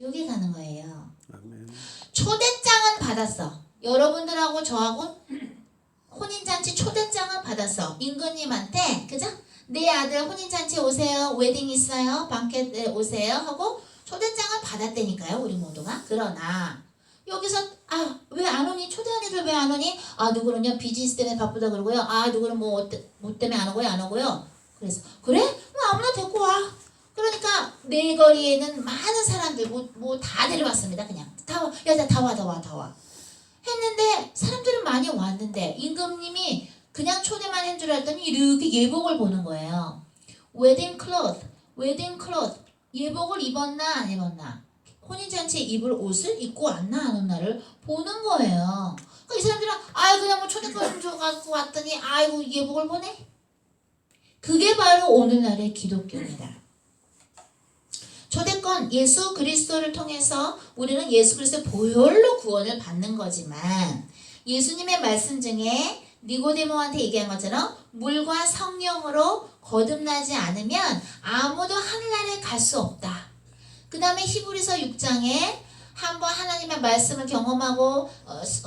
여기 가는 거예요. 아멘. 초대장은 받았어. 여러분들하고 저하고 혼인잔치 초대장은 받았어. 임금님한테, 그죠? 내 아들 혼인잔치 오세요. 웨딩 있어요. 방켓 오세요. 하고 초대장을 받았다니까요. 우리 모두가. 그러나 여기서 왜 안 오니? 초대한 애들 왜 안 오니? 누구는요 비즈니스 때문에 바쁘다 그러고요. 누구는 뭐 때문에 안 오고요. 안 오고요. 그래서 그래? 아무나 데리고 와. 그러니까 내 거리에는 많은 사람들 뭐 다 데려왔습니다. 그냥 다 와. 야, 다 와. 했는데 사람들은 많이 왔는데 임금님이 그냥 초대만 한 줄 알았더니 이렇게 예복을 보는 거예요. 웨딩 클로th. 예복을 입었나 안 입었나? 혼인잔치에 입을 옷을 입고 왔나 안 왔나를 보는 거예요. 그러니까 이 사람들은 그냥 뭐 초대권 줘가지고 왔더니 아이고 예복을 보네? 그게 바로 오늘날의 기독교입니다. 초대권 예수 그리스도를 통해서 우리는 예수 그리스도의 보혈로 구원을 받는 거지만 예수님의 말씀 중에 니고데모한테 얘기한 것처럼 물과 성령으로 거듭나지 않으면 아무도 하늘나라에 갈 수 없다. 그 다음에 히브리서 6장에 한번 하나님의 말씀을 경험하고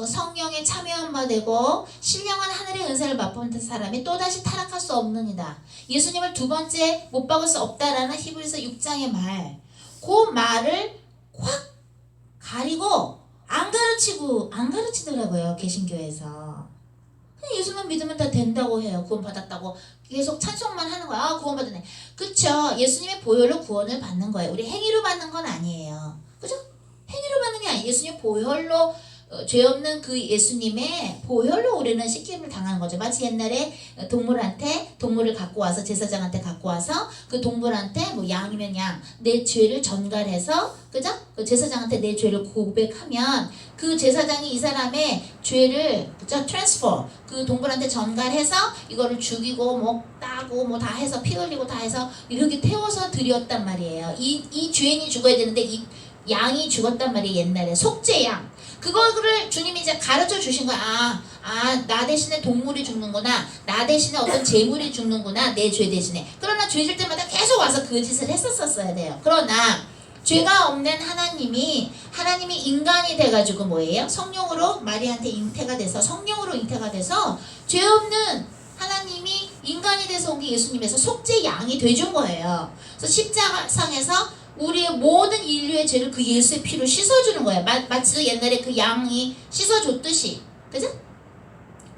성령에 참여한 바 되고 신령한 하늘의 은사를 맛본 사람이 또다시 타락할 수 없느니라. 예수님을 두 번째 못 박을 수 없다라는 히브리서 6장의 말, 그 말을 확 가리고 안 가르치더라고요. 개신교에서. 그냥 예수만 믿으면 다 된다고 해요. 구원 받았다고 계속 찬송만 하는 거야. 구원 받았네. 그쵸? 예수님의 보혈로 구원을 받는 거예요. 우리 행위로 받는 건 아니에요. 그죠? 행위로 받는 게 아니에요. 예수님의 보혈로 죄 없는 그 예수님의 보혈로 우리는 씻김을 당하는 거죠. 마치 옛날에 동물을 갖고 와서 제사장한테 갖고 와서 그 동물한테 뭐 양이면 양 내 죄를 전갈해서 그죠? 그 제사장한테 내 죄를 고백하면 그 제사장이 이 사람의 죄를 그죠? 트랜스퍼 그 동물한테 전갈해서 이거를 죽이고 뭐 따고 뭐 다 해서 피 흘리고 다 해서 이렇게 태워서 드렸단 말이에요. 이 죄인이 죽어야 되는데 이 양이 죽었단 말이에요. 옛날에 속죄양. 그거를 주님이 이제 가르쳐 주신 거야. 나 대신에 동물이 죽는구나. 나 대신에 어떤 재물이 죽는구나. 내 죄 대신에. 그러나 죄 질 때마다 계속 와서 그 짓을 했었어야 돼요. 그러나 죄가 없는 하나님이 인간이 돼가지고 뭐예요? 성령으로 마리아한테 잉태가 돼서 성령으로 잉태가 돼서 죄 없는 하나님이 인간이 돼서 온 게 예수님에서 속죄 양이 돼준 거예요. 그래서 십자가상에서 우리의 모든 인류의 죄를 그 예수의 피로 씻어주는 거예요. 마치 옛날에 그 양이 씻어줬듯이. 그죠?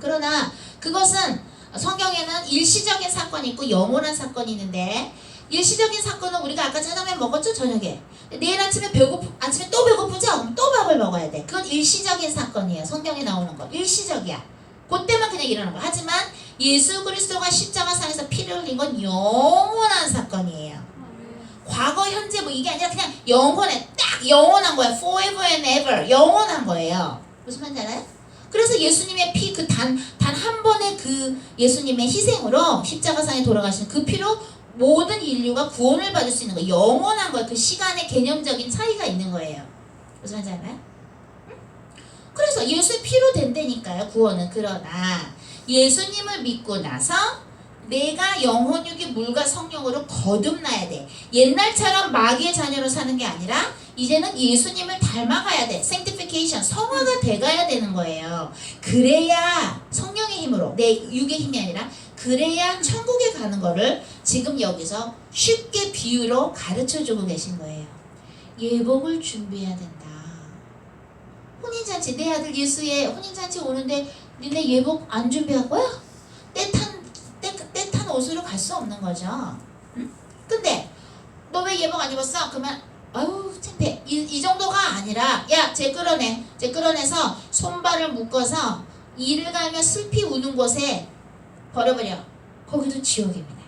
그러나 그것은 성경에는 일시적인 사건이 있고 영원한 사건이 있는데 일시적인 사건은 우리가 아까 짜장면 먹었죠? 저녁에. 내일 아침에 또 배고프죠? 그럼 또 밥을 먹어야 돼. 그건 일시적인 사건이에요. 성경에 나오는 거. 일시적이야. 그때만 그냥 일어나는 거. 하지만 예수 그리스도가 십자가상에서 피를 흘린 건 영원한 사건이에요. 과거, 현재 뭐 이게 아니라 그냥 딱 영원한 거야. Forever and ever. 영원한 거예요. 무슨 말인지 알아요? 그래서 예수님의 피 단 한 번의 그 예수님의 희생으로 십자가상에 돌아가시는 그 피로 모든 인류가 구원을 받을 수 있는 거예요. 영원한 거예요. 그 시간의 개념적인 차이가 있는 거예요. 무슨 말인지 알아요? 그래서 예수의 피로 된다니까요. 구원은. 그러나 예수님을 믿고 나서 내가 영혼육이 물과 성령으로 거듭나야 돼. 옛날처럼 마귀의 자녀로 사는 게 아니라 이제는 예수님을 닮아가야 돼. sanctification, 성화가 돼가야 되는 거예요. 그래야 성령의 힘으로, 내 육의 힘이 아니라 그래야 천국에 가는 거를 지금 여기서 쉽게 비유로 가르쳐주고 계신 거예요. 예복을 준비해야 된다. 혼인잔치, 내 아들 예수의 혼인잔치 오는데 니네 예복 안 준비할 거야? 때탄 옷으로 갈 수 없는 거죠. 응? 근데 너 왜 예복 안 입었어? 그러면 아유 창피해. 이 정도가 아니라 쟤 끌어내서 손발을 묶어서 이를 갈며 슬피 우는 곳에 버려버려. 거기도 지옥입니다.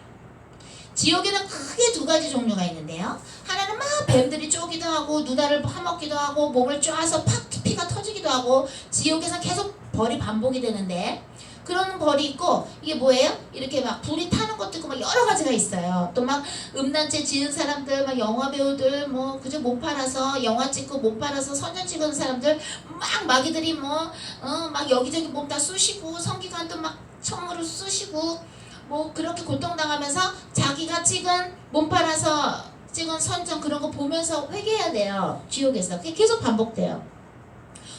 지옥에는 크게 두 가지 종류가 있는데요. 하나는 막 뱀들이 쪼기도 하고 누다를 파먹기도 하고 몸을 쪼아서 피가 터지기도 하고 지옥에서 계속 벌이 반복이 되는데 그런 벌이 있고 이게 뭐예요? 이렇게 막 불이 타는 것도 있고 막 여러 가지가 있어요. 또 막 음란죄 지은 사람들, 막 영화 배우들 뭐 그저 못 팔아서 영화 찍고 못 팔아서 선전 찍은 사람들 막 마귀들이 막 여기저기 몸 다 쑤시고 성기관도 막 총으로 쑤시고 뭐 그렇게 고통당하면서 자기가 찍은 몸 팔아서 찍은 선전 그런 거 보면서 회개해야 돼요. 지옥에서. 그게 계속 반복돼요.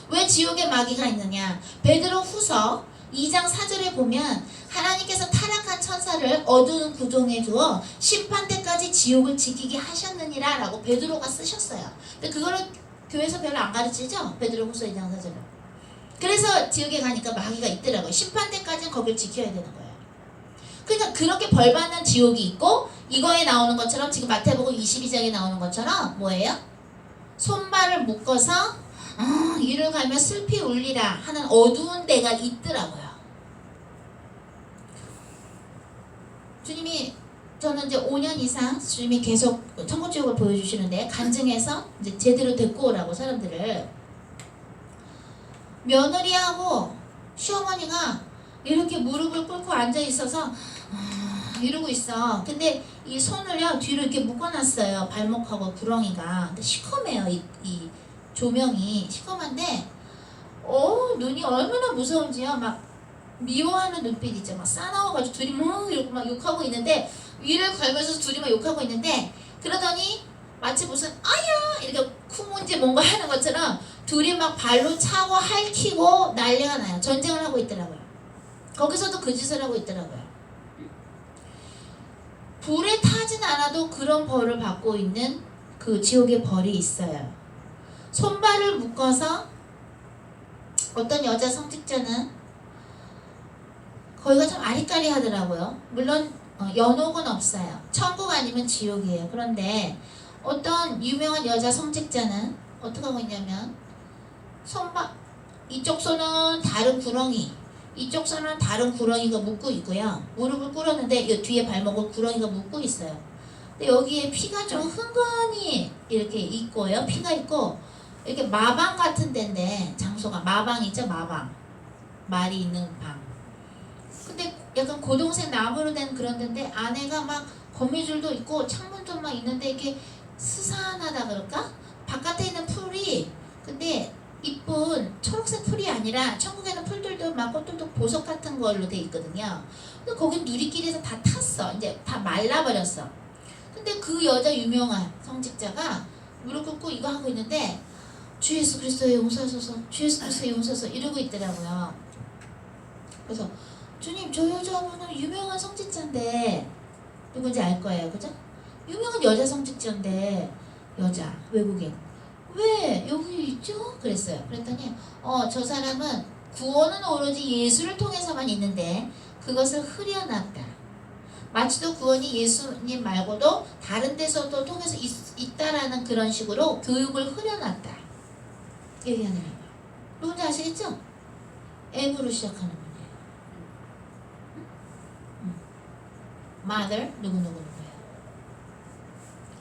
왜 지옥에 마귀가 있느냐? 베드로 후서 2장 4절에 보면 하나님께서 타락한 천사를 어두운 구덩이에 두어 심판 때까지 지옥을 지키게 하셨느니라 라고 베드로가 쓰셨어요. 근데 그거를 교회에서 별로 안 가르치죠? 베드로 후서 2장 4절을. 그래서 지옥에 가니까 마귀가 있더라고요. 심판 때까지는 거길 지켜야 되는 거예요. 그러니까 그렇게 벌받는 지옥이 있고, 이거에 나오는 것처럼 지금 마태복음 22장에 나오는 것처럼 뭐예요? 손발을 묶어서 이를 갈며 슬피 울리라 하는 어두운 데가 있더라고요. 주님이, 저는 이제 5년 이상 주님이 계속 천국 지옥을 보여주시는데, 간증해서 이제 제대로 데리고 오라고 사람들을. 며느리하고 시어머니가 이렇게 무릎을 꿇고 앉아 있어서 이러고 있어. 근데 이 손을요 뒤로 이렇게 묶어놨어요. 발목하고 구렁이가. 근데 시커매요. 이 조명이 시커먼데 눈이 얼마나 무서운지요. 막 미워하는 눈빛이죠. 막 싸나워가지고 둘이 이러고 막 욕하고 있는데, 위를 걸면서 둘이 막 욕하고 있는데, 그러더니 마치 무슨 아야 이렇게 쿵문지 뭔가 하는 것처럼 둘이 막 발로 차고 핥히고 난리가 나요. 전쟁을 하고 있더라고요. 거기서도 그 짓을 하고 있더라고요. 불에 타진 않아도 그런 벌을 받고 있는 그 지옥의 벌이 있어요. 손발을 묶어서 어떤 여자 성직자는 거기가 좀 아리까리 하더라고요. 물론 연옥은 없어요. 천국 아니면 지옥이에요. 그런데 어떤 유명한 여자 성직자는 어떻게 하고 있냐면, 이쪽 손은 다른 구렁이, 이쪽 손은 다른 구렁이가 묶고 있고요. 무릎을 꿇었는데 이 뒤에 발목을 구렁이가 묶고 있어요. 근데 여기에 피가 좀 흥건히 이렇게 있고요. 피가 있고, 이렇게 마방 같은 데인데, 장소가 마방 있죠? 마방, 말이 있는 방. 근데 약간 고동색 나무로 된 그런 데인데, 안에가 막 거미줄도 있고 창문도 막 있는데, 이게 스산하다 그럴까? 바깥에 있는 풀이 근데 이쁜 초록색 풀이 아니라, 천국에는 풀들도 막 꽃들도 보석 같은 걸로 돼 있거든요. 근데 거기 누리끼리에서 다 탔어. 이제 다 말라버렸어. 근데 그 여자 유명한 성직자가 무릎 꿇고 이거 하고 있는데, 주 예수 그리스도의 용서하소서, 주 예수 그리스도의 용서하소서 이러고 있더라고요. 그래서 주님, 저 여자분은 유명한 성직자인데, 누군지 알 거예요, 그죠? 유명한 여자 성직자인데, 여자 외국인 왜 여기 있죠? 그랬어요. 그랬더니 저 사람은 구원은 오로지 예수를 통해서만 있는데 그것을 흐려놨다. 마치도 구원이 예수님 말고도 다른 데서도 통해서 있다라는 그런 식으로 교육을 흐려놨다 얘기하더라고요. 누군지 아시겠죠? M으로 시작하는 분이에요. Mother 누구예요?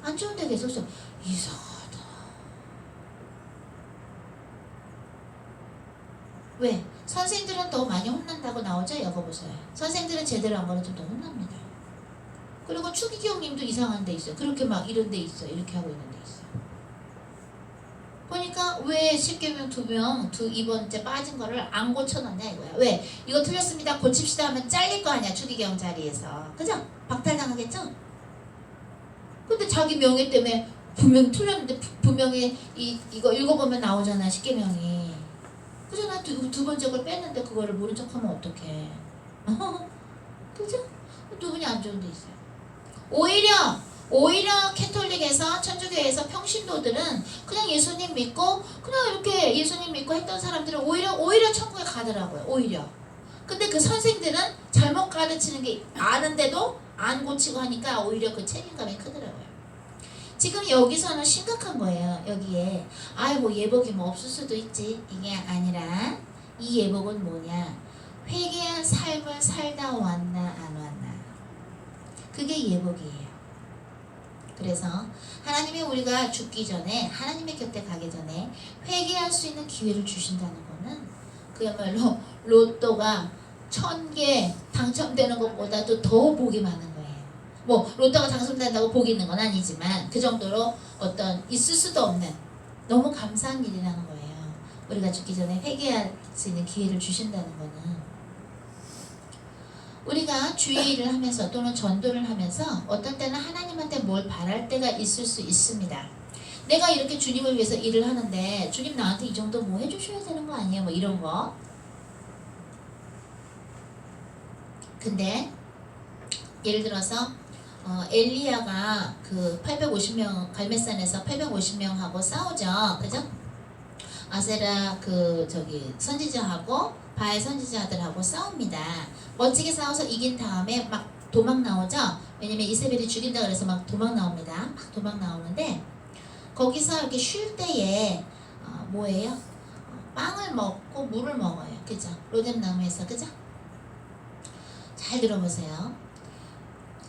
안 좋은데 계속 이상하다. 왜? 선생들은 더 많이 혼난다고 나오죠? 야고보서에. 선생들은 제대로 안 가르치면 더 혼납니다. 그리고 추기경님도 이상한 데 있어요. 그렇게 막 이런 데 있어요. 이렇게 하고 있는 데 있어요. 보니까 왜 10개명 2명 이번째 빠진 거를 안 고쳐놨냐 이거야. 왜? 이거 틀렸습니다. 고칩시다 하면 잘릴 거 아니야. 추기경 자리에서. 그죠? 박탈당하겠죠? 근데 자기 명예 때문에 분명히 틀렸는데 분명히 이거 읽어보면 나오잖아. 10개명이. 그죠? 나 두 번째 걸 뺐는데 그거를 모른 척하면 어떡해. 그죠? 두 분이 안 좋은 데 있어요. 오히려 캐톨릭에서 천주교에서 평신도들은 그냥 예수님 믿고 그냥 이렇게 예수님 믿고 했던 사람들은 오히려 천국에 가더라고요. 오히려. 근데 그 선생들은 잘못 가르치는 게 아는데도 안 고치고 하니까 오히려 그 책임감이 크더라고요. 지금 여기서는 심각한 거예요. 여기에 뭐 예복이 뭐 없을 수도 있지, 이게 아니라 이 예복은 뭐냐, 회개한 삶을 살다 왔나 안 왔나, 그게 예복이에요. 그래서 하나님이 우리가 죽기 전에, 하나님의 곁에 가기 전에 회개할 수 있는 기회를 주신다는 거는 그야말로 로또가 1000개 당첨되는 것보다도 더 복이 많은 거예요. 뭐 로또가 당첨된다고 복이 있는 건 아니지만 그 정도로 어떤 있을 수도 없는 너무 감사한 일이라는 거예요. 우리가 죽기 전에 회개할 수 있는 기회를 주신다는 거는. 우리가 주의 일을 하면서 또는 전도를 하면서 어떤 때는 하나님한테 뭘 바랄 때가 있을 수 있습니다. 내가 이렇게 주님을 위해서 일을 하는데 주님 나한테 이 정도 뭐 해주셔야 되는 거 아니에요? 뭐 이런 거. 근데 예를 들어서 엘리야가 그 850명 갈멜산에서 850명하고 싸우죠. 그죠? 아세라 그 저기 선지자하고 바알 선지자들하고 싸웁니다. 멋지게 싸워서 이긴 다음에 막 도망 나오죠. 왜냐면 이세벨이 죽인다 그래서 막 도망 나옵니다. 막 도망 나오는데 거기서 이렇게 쉴 때에 뭐예요? 빵을 먹고 물을 먹어요. 그죠? 로뎀 나무에서. 그죠? 잘 들어보세요.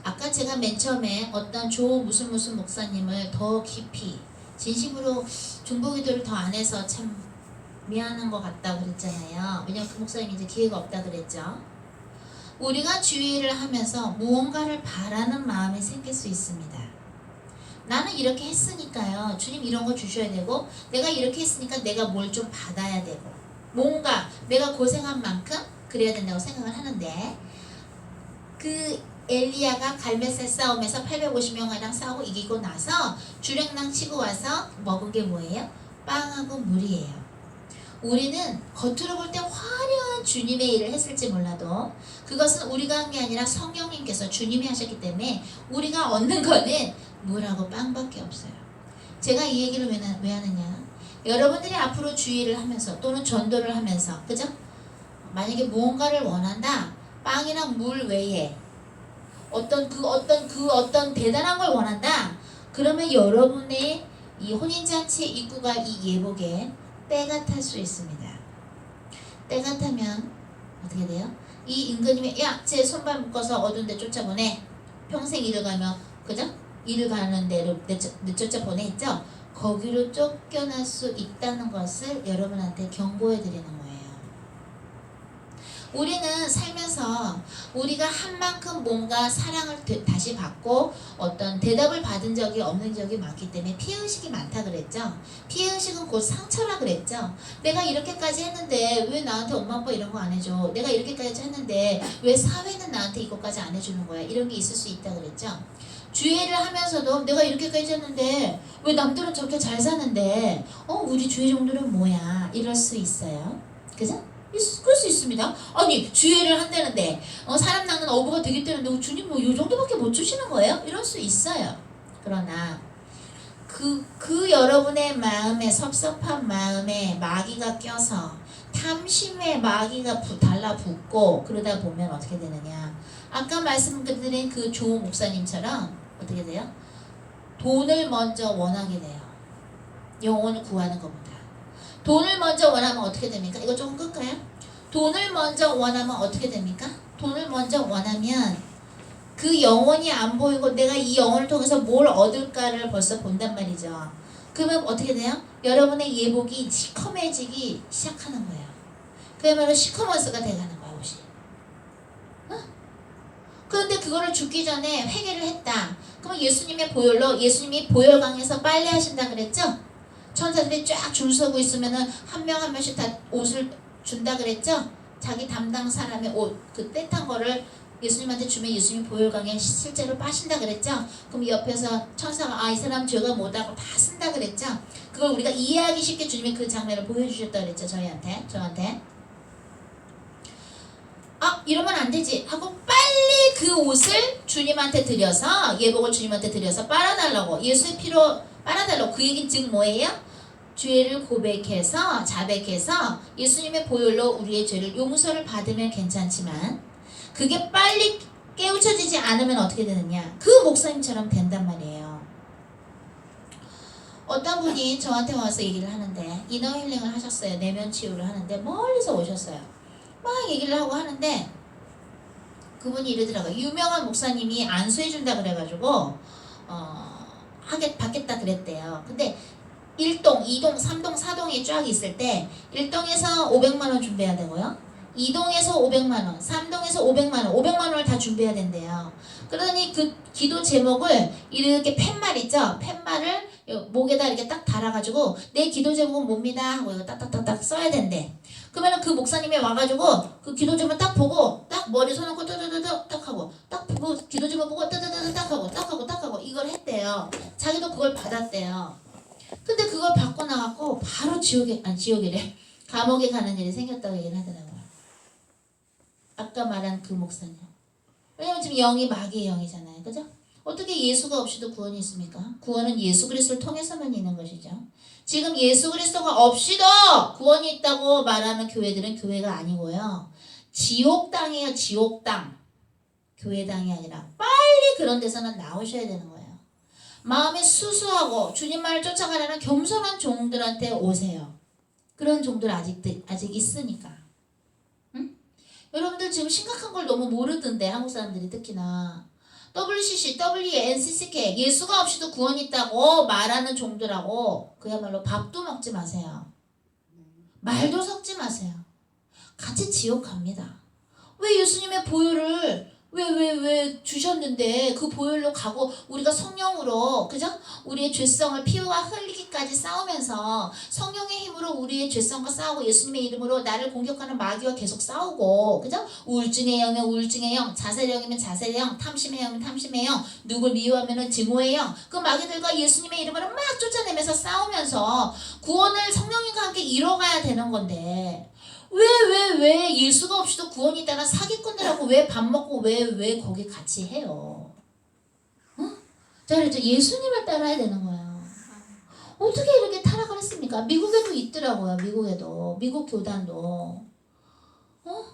아까 제가 맨 처음에 어떤 조 무슨 목사님을 더 깊이 진심으로 중보기도를 더 안 해서 참 미안한 것 같다고 그랬잖아요. 왜냐면 그 목사님이 이제 기회가 없다 그랬죠. 우리가 주의를 하면서 무언가를 바라는 마음이 생길 수 있습니다. 나는 이렇게 했으니까요. 주님 이런 거 주셔야 되고 내가 이렇게 했으니까 내가 뭘 좀 받아야 되고 뭔가 내가 고생한 만큼 그래야 된다고 생각을 하는데 그 엘리야가 갈멜산 싸움에서 850명이랑 싸우고 이기고 나서 주랭랑 치고 와서 먹은 게 뭐예요? 빵하고 물이에요. 우리는 겉으로 볼 때 화려한 주님의 일을 했을지 몰라도 그것은 우리가 한 게 아니라 성령님께서 주님이 하셨기 때문에 우리가 얻는 거는 물하고 빵밖에 없어요. 제가 이 얘기를 왜 하느냐? 여러분들이 앞으로 주의를 하면서 또는 전도를 하면서 그죠? 만약에 무언가를 원한다. 빵이나 물 외에 어떤 대단한 걸 원한다. 그러면 여러분의 이 혼인잔치 입구가 이 예복에 때가 탈 수 있습니다. 때가 타면 어떻게 돼요? 이 임금님이 야, 제 손발 묶어서 어두운 데 쫓아보내. 평생 일을 가며 그죠? 일을 가는 데로 쫓아보내 있죠? 거기로 쫓겨날 수 있다는 것을 여러분한테 경고해 드리는 거예요. 우리는 살면서 우리가 한 만큼 뭔가 사랑을 다시 받고 어떤 대답을 받은 적이 없는 적이 많기 때문에 피해의식이 많다 그랬죠. 피해의식은 곧 상처라 그랬죠. 내가 이렇게까지 했는데 왜 나한테 엄마 아빠 이런 거 안 해줘. 내가 이렇게까지 했는데 왜 사회는 나한테 이것까지 안 해주는 거야. 이런 게 있을 수 있다 그랬죠. 주의를 하면서도 내가 이렇게까지 했는데 왜 남들은 저렇게 잘 사는데 우리 주의 정도는 뭐야. 이럴 수 있어요. 그죠? 그럴 수 있습니다. 아니 주의를 한다는데 사람 낳는 어부가 되겠다는데 주님 뭐 이 정도밖에 못 주시는 거예요? 이럴 수 있어요. 그러나 그 여러분의 마음에 섭섭한 마음에 마귀가 껴서 탐심의 마귀가 달라붙고 그러다 보면 어떻게 되느냐? 아까 말씀드린 그 조 목사님처럼 어떻게 돼요? 돈을 먼저 원하게 돼요. 영혼을 구하는 것보다. 돈을 먼저 원하면 어떻게 됩니까? 이거 조금 끌까요? 돈을 먼저 원하면 어떻게 됩니까? 돈을 먼저 원하면 그 영혼이 안 보이고 내가 이 영혼을 통해서 뭘 얻을까를 벌써 본단 말이죠. 그러면 어떻게 돼요? 여러분의 예복이 시커매지기 시작하는 거예요. 그야말로 시커먼스가 돼가는 거야, 옷이. 그런데 그거를 죽기 전에 회개를 했다. 그러면 예수님이 보혈강에서 빨래하신다 그랬죠? 천사들이 쫙 줄 서고 있으면은 한 명 한 명씩 다 옷을 준다 그랬죠? 자기 담당 사람의 옷, 그 떼탄 거를 예수님한테 주면 예수님이 보혈강에 실제로 빠신다 그랬죠? 그럼 옆에서 천사가 이 사람 죄가 뭐다고 다 쓴다 그랬죠? 그걸 우리가 이해하기 쉽게 주님이 그 장면을 보여주셨다 그랬죠? 저한테. 이러면 안 되지 하고 빨리 그 옷을 주님한테 드려서 예복을 주님한테 드려서 빨아달라고 예수의 피로 빨아달라고. 그 얘기는 즉 뭐예요? 죄를 고백해서 자백해서 예수님의 보혈로 우리의 죄를 용서를 받으면 괜찮지만 그게 빨리 깨우쳐지지 않으면 어떻게 되느냐? 그 목사님처럼 된단 말이에요. 어떤 분이 저한테 와서 얘기를 하는데 이너힐링을 하셨어요. 내면 치유를 하는데 멀리서 오셨어요. 막 얘기를 하고 하는데 그분이 이러더라고요. 유명한 목사님이 안수해준다 그래가지고 받겠다 그랬대요. 근데 1동, 2동, 3동, 4동이 쫙 있을 때 1동에서 500만 원 준비해야 되고요. 2동에서 500만 원, 3동에서 500만 원, 500만 원을 다 준비해야 된대요. 그러니 그 기도 제목을 이렇게 팻말 있죠? 팻말을 목에다 이렇게 딱 달아가지고 내 기도 제목은 뭡니다 하고 이거 딱딱딱딱 써야 된대. 그러면 그 목사님이 와가지고 그 기도 제목 딱 보고 딱 머리 손놓고 뜨뜨뜨뜨 딱 하고 딱 보고 기도 제목 보고 뜨뜨뜨뜨 딱 하고 딱 하고 딱 하고 이걸 했대요. 자기도 그걸 받았대요. 근데 그걸 받고 나갖고 바로 지옥이래. 감옥에 가는 일이 생겼다고 얘기를 하더라고요. 아까 말한 그 목사님. 왜냐면 지금 영이 마귀의 영이잖아요. 그죠? 어떻게 예수가 없이도 구원이 있습니까? 구원은 예수 그리스도를 통해서만 있는 것이죠. 지금 예수 그리스도가 없이도 구원이 있다고 말하는 교회들은 교회가 아니고요. 지옥당이에요. 지옥당. 교회당이 아니라 빨리 그런 데서는 나오셔야 되는 거예요. 마음이 수수하고 주님만을 쫓아가려는 겸손한 종들한테 오세요. 그런 종들 아직 있으니까. 응? 여러분들 지금 심각한 걸 너무 모르던데 한국 사람들이 특히나 WCC, NCCK 예수가 없이도 구원이 있다고 말하는 종들하고 그야말로 밥도 먹지 마세요. 말도 섞지 마세요. 같이 지옥 갑니다. 왜 예수님의 보혈을 왜 주셨는데 그 보혈로 가고 우리가 성령으로 그죠? 우리의 죄성을 피와 흘리기까지 싸우면서 성령의 힘으로 우리의 죄성과 싸우고 예수님의 이름으로 나를 공격하는 마귀와 계속 싸우고 그죠? 우울증의 영이면 우울증의 영, 자살의 영이면 자살의 영, 탐심의 영이면 탐심의 영, 누굴 미워하면 증오의 영, 그 마귀들과 예수님의 이름으로 막 쫓아내면서 싸우면서 구원을 성령님과 함께 이뤄가야 되는 건데 왜 예수가 없이도 구원이 있다는 사기꾼들하고 왜 밥 먹고 왜 거기 같이 해요? 어? 자, 그래서 예수님을 따라야 되는 거예요. 어떻게 이렇게 타락을 했습니까? 미국에도 있더라고요. 미국 교단도. 어?